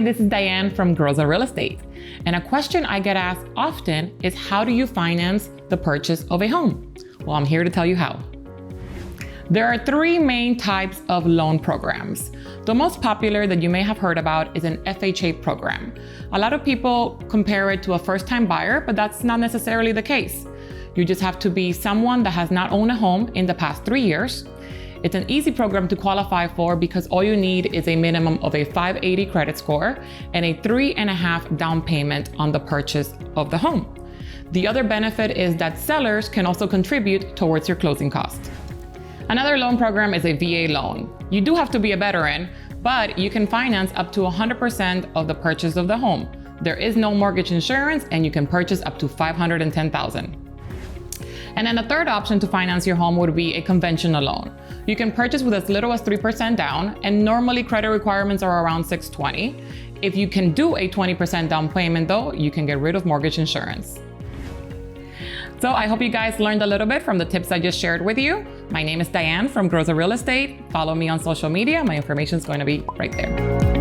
this is Diane from Groza Real Estate. And a question I get asked often is, how do you finance the purchase of a home? Well, I'm here to tell you how. There are three main types of loan programs. The most popular that you may have heard about is an FHA program. A lot of people compare it to a first-time buyer, but that's not necessarily the case. You just have to be someone that has not owned a home in the past 3 years. It's an easy program to qualify for because all you need is a minimum of a 580 credit score and a 3.5% down payment on the purchase of the home. The other benefit is that sellers can also contribute towards your closing costs. Another loan program is a VA loan. You do have to be a veteran, but you can finance up to 100% of the purchase of the home. There is no mortgage insurance, and you can purchase up to $510,000. And then the third option to finance your home would be a conventional loan. You can purchase with as little as 3% down, and normally credit requirements are around 620. If you can do a 20% down payment though, you can get rid of mortgage insurance. So I hope you guys learned a little bit from the tips I just shared with you. My name is Diane from Groza Real Estate. Follow me on social media. My information is going to be right there.